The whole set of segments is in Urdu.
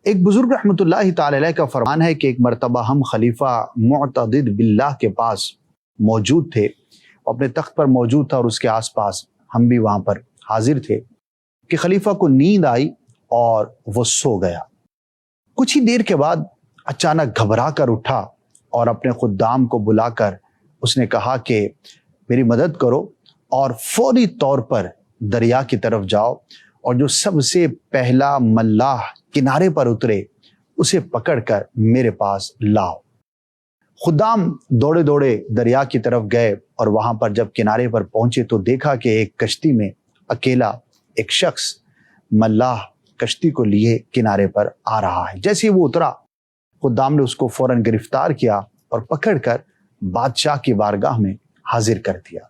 ایک بزرگ رحمۃ اللہ تعالی علیہ کا فرمان ہے کہ ایک مرتبہ ہم خلیفہ معتضد باللہ کے پاس موجود تھے، اپنے تخت پر موجود تھا اور اس کے آس پاس ہم بھی وہاں پر حاضر تھے کہ خلیفہ کو نیند آئی اور وہ سو گیا۔ کچھ ہی دیر کے بعد اچانک گھبرا کر اٹھا اور اپنے خدام کو بلا کر اس نے کہا کہ میری مدد کرو اور فوری طور پر دریا کی طرف جاؤ اور جو سب سے پہلا ملاح کنارے پر اترے اسے پکڑ کر میرے پاس لاؤ۔ خدام دوڑے دوڑے دریا کی طرف گئے اور وہاں پر جب کنارے پر پہنچے تو دیکھا کہ ایک کشتی میں اکیلا ایک شخص ملاح کشتی کو لیے کنارے پر آ رہا ہے۔ جیسے ہی وہ اترا، خدام نے اس کو فوراً گرفتار کیا اور پکڑ کر بادشاہ کی بارگاہ میں حاضر کر دیا۔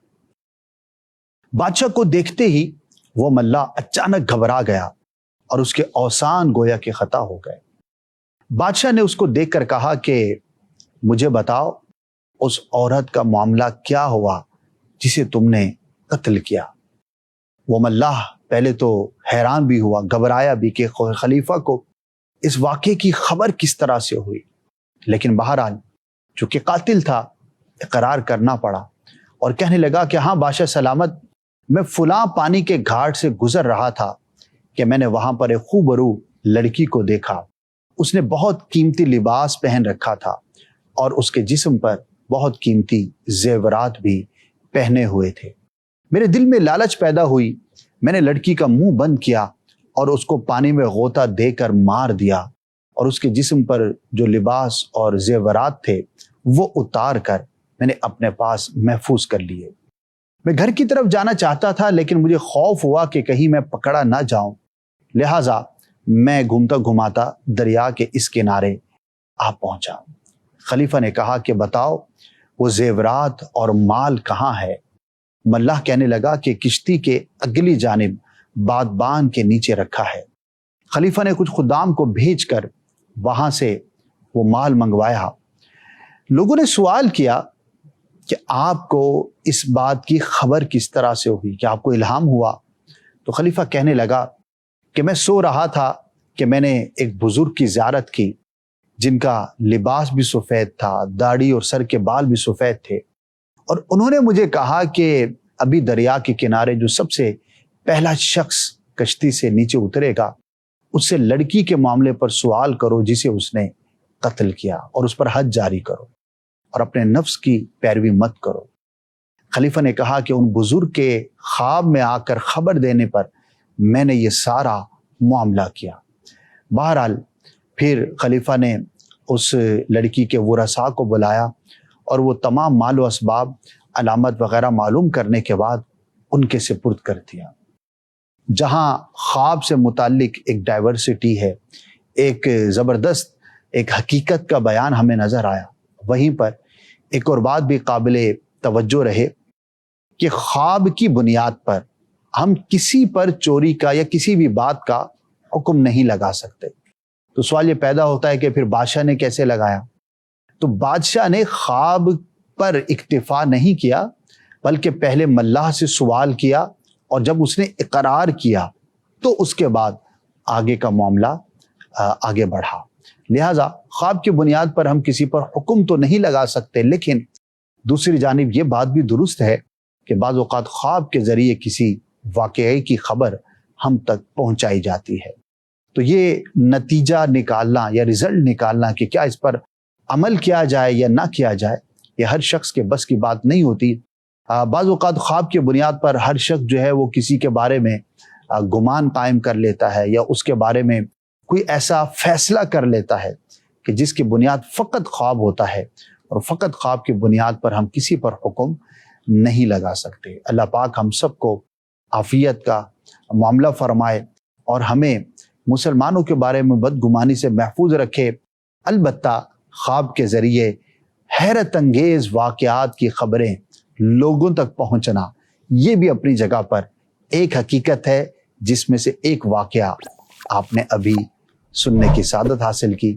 بادشاہ کو دیکھتے ہی وہ ملاح اچانک گھبرا گیا اور اس کے اوسان گویا کہ خطا ہو گئے۔ بادشاہ نے اس کو دیکھ کر کہا کہ مجھے بتاؤ اس عورت کا معاملہ کیا ہوا جسے تم نے قتل کیا۔ وہ ملاح پہلے تو حیران بھی ہوا، گھبرایا بھی کہ خلیفہ کو اس واقعے کی خبر کس طرح سے ہوئی، لیکن بہرحال چونکہ قاتل تھا اقرار کرنا پڑا اور کہنے لگا کہ ہاں بادشاہ سلامت، میں فلاں پانی کے گھاٹ سے گزر رہا تھا کہ میں نے وہاں پر ایک خوبرو لڑکی کو دیکھا۔ اس نے بہت قیمتی لباس پہن رکھا تھا اور اس کے جسم پر بہت قیمتی زیورات بھی پہنے ہوئے تھے۔ میرے دل میں لالچ پیدا ہوئی، میں نے لڑکی کا منہ بند کیا اور اس کو پانی میں غوطہ دے کر مار دیا اور اس کے جسم پر جو لباس اور زیورات تھے وہ اتار کر میں نے اپنے پاس محفوظ کر لیے۔ میں گھر کی طرف جانا چاہتا تھا لیکن مجھے خوف ہوا کہ کہیں میں پکڑا نہ جاؤں، لہٰذا میں گھومتا گھماتا دریا کے اس کنارے آ پہنچا۔ خلیفہ نے کہا کہ بتاؤ وہ زیورات اور مال کہاں ہے؟ ملاح کہنے لگا کہ کشتی کے اگلی جانب بادبان کے نیچے رکھا ہے۔ خلیفہ نے کچھ خدام کو بھیج کر وہاں سے وہ مال منگوایا۔ لوگوں نے سوال کیا کہ آپ کو اس بات کی خبر کس طرح سے ہوئی، کہ آپ کو الہام ہوا؟ تو خلیفہ کہنے لگا کہ میں سو رہا تھا کہ میں نے ایک بزرگ کی زیارت کی جن کا لباس بھی سفید تھا، داڑھی اور سر کے بال بھی سفید تھے، اور انہوں نے مجھے کہا کہ ابھی دریا کے کنارے جو سب سے پہلا شخص کشتی سے نیچے اترے گا اس سے لڑکی کے معاملے پر سوال کرو جسے اس نے قتل کیا، اور اس پر حد جاری کرو اور اپنے نفس کی پیروی مت کرو۔ خلیفہ نے کہا کہ ان بزرگ کے خواب میں آ کر خبر دینے پر میں نے یہ سارا معاملہ کیا۔ بہرحال پھر خلیفہ نے اس لڑکی کے ورثاء کو بلایا اور وہ تمام مال و اسباب، علامت وغیرہ معلوم کرنے کے بعد ان کے سپرد کر دیا۔ جہاں خواب سے متعلق ایک ڈائیورسٹی ہے، ایک زبردست ایک حقیقت کا بیان ہمیں نظر آیا، وہیں پر ایک اور بات بھی قابل توجہ رہے کہ خواب کی بنیاد پر ہم کسی پر چوری کا یا کسی بھی بات کا حکم نہیں لگا سکتے۔ تو سوال یہ پیدا ہوتا ہے کہ پھر بادشاہ نے کیسے لگایا؟ تو بادشاہ نے خواب پر اکتفا نہیں کیا بلکہ پہلے ملاح سے سوال کیا، اور جب اس نے اقرار کیا تو اس کے بعد آگے کا معاملہ آگے بڑھا۔ لہٰذا خواب کی بنیاد پر ہم کسی پر حکم تو نہیں لگا سکتے، لیکن دوسری جانب یہ بات بھی درست ہے کہ بعض اوقات خواب کے ذریعے کسی واقعے کی خبر ہم تک پہنچائی جاتی ہے۔ تو یہ نتیجہ نکالنا یا رزلٹ نکالنا کہ کیا اس پر عمل کیا جائے یا نہ کیا جائے، یہ ہر شخص کے بس کی بات نہیں ہوتی۔ بعض اوقات خواب کی بنیاد پر ہر شخص جو ہے وہ کسی کے بارے میں گمان قائم کر لیتا ہے یا اس کے بارے میں کوئی ایسا فیصلہ کر لیتا ہے کہ جس کی بنیاد فقط خواب ہوتا ہے، اور فقط خواب کی بنیاد پر ہم کسی پر حکم نہیں لگا سکتے۔ اللہ پاک ہم سب کو عافیت کا معاملہ فرمائے اور ہمیں مسلمانوں کے بارے میں بدگمانی سے محفوظ رکھے۔ البتہ خواب کے ذریعے حیرت انگیز واقعات کی خبریں لوگوں تک پہنچنا یہ بھی اپنی جگہ پر ایک حقیقت ہے، جس میں سے ایک واقعہ آپ نے ابھی سننے کی سعادت حاصل کی۔